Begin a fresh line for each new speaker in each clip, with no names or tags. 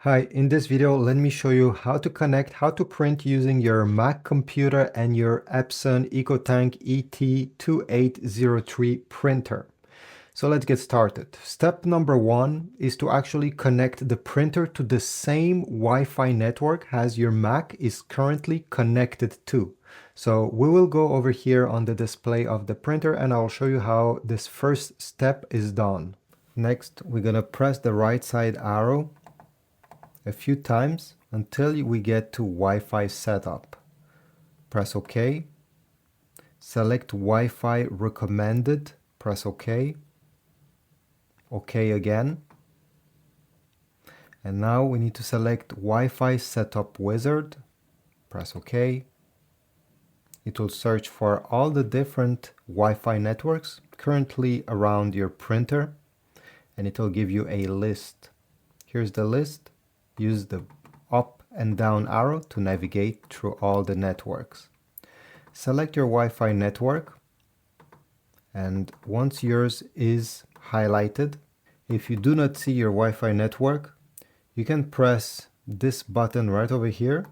Hi, in this video, let me show you how to print using your Mac computer and your Epson EcoTank ET-2803 printer. So let's get started. Step number one is to actually connect the printer to the same Wi-Fi network as your Mac is currently connected to. So we will go over here on the display of the printer and I'll show you how this first step is done. Next, we're gonna press the right side arrow a few times until we get to Wi-Fi setup. Press OK. Select Wi-Fi recommended. Press OK. OK again. And now we need to select Wi-Fi setup wizard. Press OK. It will search for all the different Wi-Fi networks currently around your printer, and it will give you a list. Here's the list. Use the up and down arrow to navigate through all the networks. Select your Wi-Fi network, and once yours is highlighted, if you do not see your Wi-Fi network, you can press this button right over here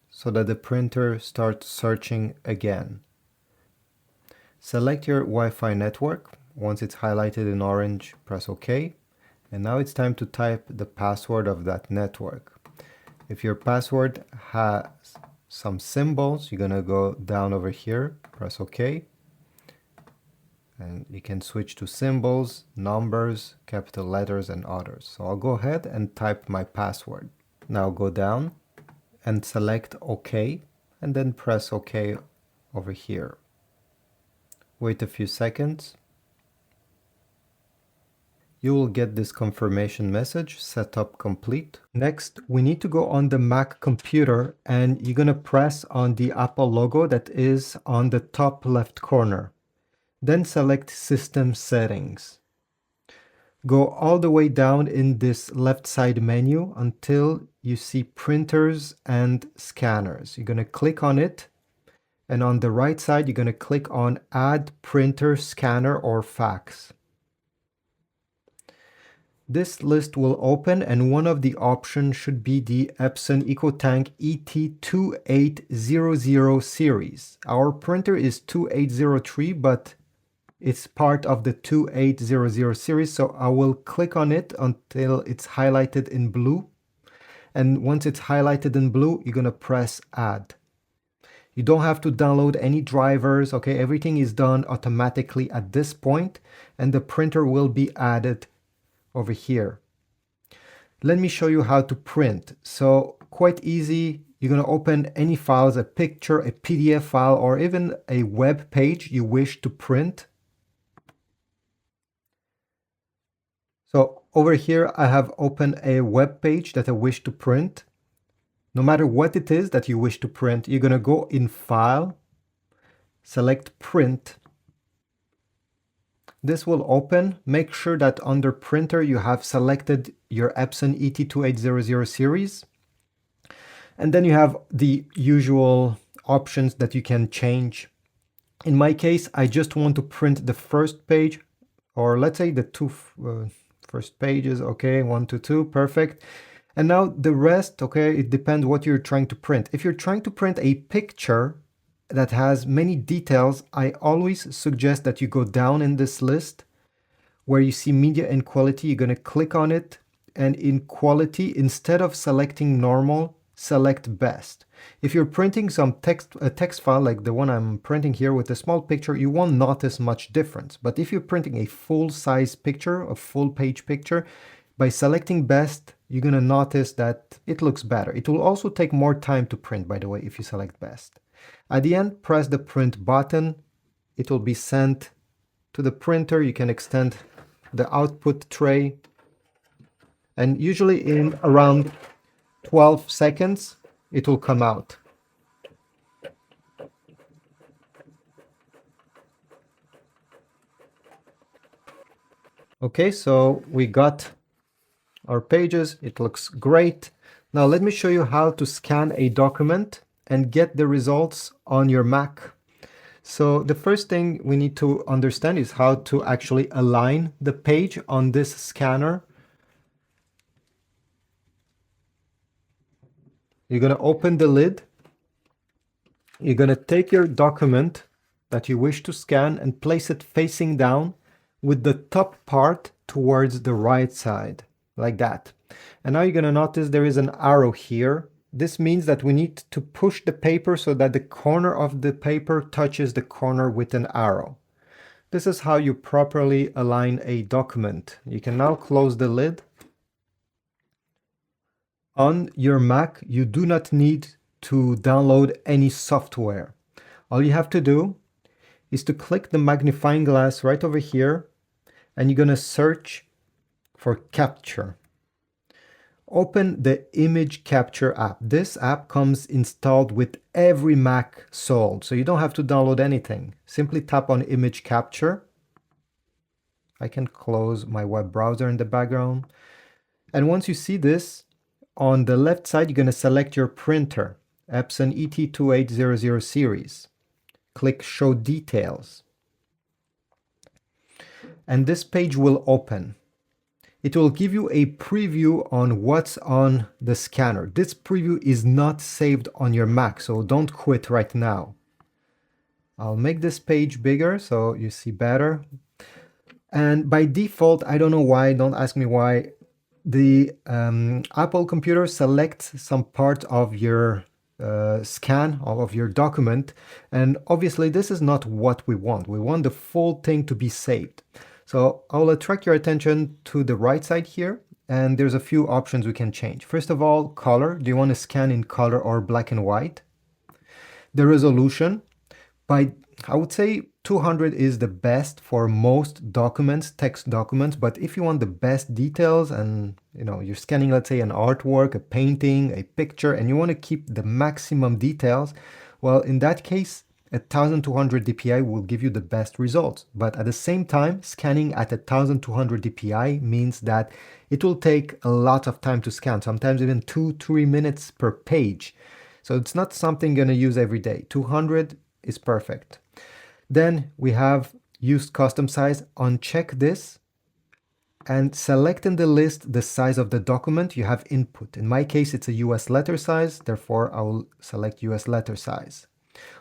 so that the printer starts searching again. Select your Wi-Fi network. Once it's highlighted in orange, press OK. And now it's time to type the password of that network. If your password has some symbols, you're gonna go down over here, press OK. And you can switch to symbols, numbers, capital letters, and others. So I'll go ahead and type my password. Now go down and select OK, and then press OK over here. Wait a few seconds. You will get this confirmation message, setup complete. Next, we need to go on the Mac computer and you're gonna press on the Apple logo that is on the top left corner. Then select System Settings. Go all the way down in this left side menu until you see Printers and Scanners. You're gonna click on it, and on the right side, you're gonna click on Add Printer, Scanner, or Fax. This list will open, and one of the options should be the Epson EcoTank ET-2800 series. Our printer is 2803, but it's part of the 2800 series, so I will click on it until it's highlighted in blue. And once it's highlighted in blue, you're gonna press Add. You don't have to download any drivers, okay? Everything is done automatically at this point, and the printer will be added over here. Let me show you how to print. So quite easy. You're going to open any files, a picture, a PDF file, or even a web page you wish to print. So over here, I have opened a web page that I wish to print. No matter what it is that you wish to print, you're going to go in File, select Print. This will open. Make sure that under Printer you have selected your Epson ET-2800 series. And then you have the usual options that you can change. In my case, I just want to print the first page, or let's say the two first pages. Okay, 1 to 2, perfect. And now the rest, okay, it depends what you're trying to print. If you're trying to print a picture that has many details, I always suggest that you go down in this list where you see media and quality. You're going to click on it, and in quality, instead of selecting normal, select best. If you're printing a text file like the one I'm printing here with a small picture, you won't notice much difference. But if you're printing a full-size picture, a full-page picture, by selecting best, you're going to notice that it looks better. It will also take more time to print, by the way, if you select best. At the end, press the print button. It will be sent to the printer. You can extend the output tray. And usually in around 12 seconds, it will come out. Okay, so we got our pages. It looks great. Now let me show you how to scan a document and get the results on your Mac. So the first thing we need to understand is how to actually align the page on this scanner. You're going to open the lid. You're going to take your document that you wish to scan and place it facing down with the top part towards the right side, like that. And now you're going to notice there is an arrow here. This means that we need to push the paper so that the corner of the paper touches the corner with an arrow. This is how you properly align a document. You can now close the lid. On your Mac, you do not need to download any software. All you have to do is to click the magnifying glass right over here, and you're going to search for Capture. Open the Image Capture app. This app comes installed with every Mac sold, so you don't have to download anything. Simply tap on Image Capture. I can close my web browser in the background. And once you see this, on the left side, you're going to select your printer, Epson ET-2803 series. Click Show Details. And this page will open. It will give you a preview on what's on the scanner. This preview is not saved on your Mac, so don't quit right now. I'll make this page bigger so you see better. And by default, I don't know why, don't ask me why, the Apple computer selects some part of your scan of your document, and obviously this is not what we want. We want the full thing to be saved. So I'll attract your attention to the right side here, and there's a few options we can change. First of all, color. Do you want to scan in color or black and white? The resolution. I would say 200 is the best for most documents, text documents, but if you want the best details and you're scanning, let's say, an artwork, a painting, a picture, and you want to keep the maximum details, well, in that case, 1200 dpi will give you the best results. But at the same time, scanning at 1200 dpi means that it will take a lot of time to scan, sometimes even 2-3 minutes per page. So it's not something you're going to use every day. 200 is perfect. Then we have Use Custom Size. Uncheck this and select in the list the size of the document you have input. In my case, it's a US letter size, therefore I will select US letter size.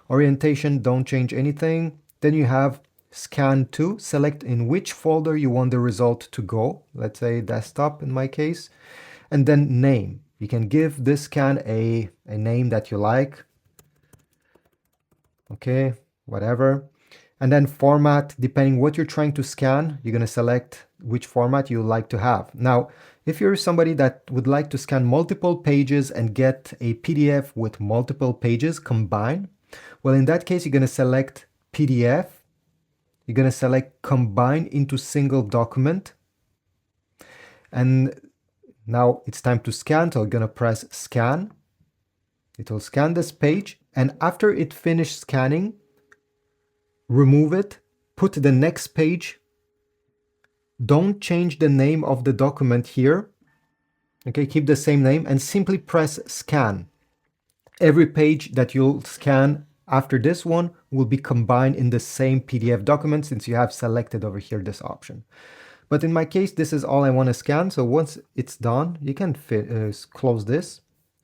Orientation, don't change anything. Then you have Scan to. Select in which folder you want the result to go. Let's say desktop in my case. And then name. You can give this scan a name that you like. Okay, whatever. And then format, depending what you're trying to scan, you're going to select which format you like to have. Now, if you're somebody that would like to scan multiple pages and get a PDF with multiple pages combined, well, in that case, you're going to select PDF. You're going to select Combine into Single Document. And now it's time to scan, so I'm going to press Scan. It will scan this page, and after it finished scanning, remove it, put the next page. Don't change the name of the document here. Okay, keep the same name and simply press Scan. Every page that you'll scan after this one will be combined in the same PDF document since you have selected over here this option. But in my case, this is all I want to scan. So once it's done, you can close this.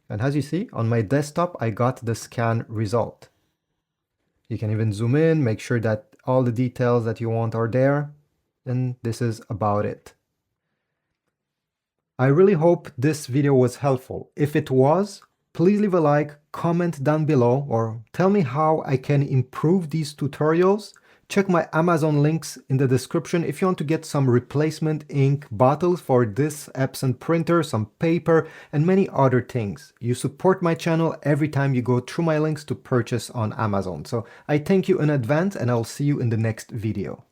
And as you see, on my desktop, I got the scan result. You can even zoom in, make sure that all the details that you want are there. And this is about it. I really hope this video was helpful. If it was, please leave a like, comment down below, or tell me how I can improve these tutorials. Check my Amazon links in the description if you want to get some replacement ink bottles for this Epson printer, some paper, and many other things. You support my channel every time you go through my links to purchase on Amazon. So I thank you in advance, and I'll see you in the next video.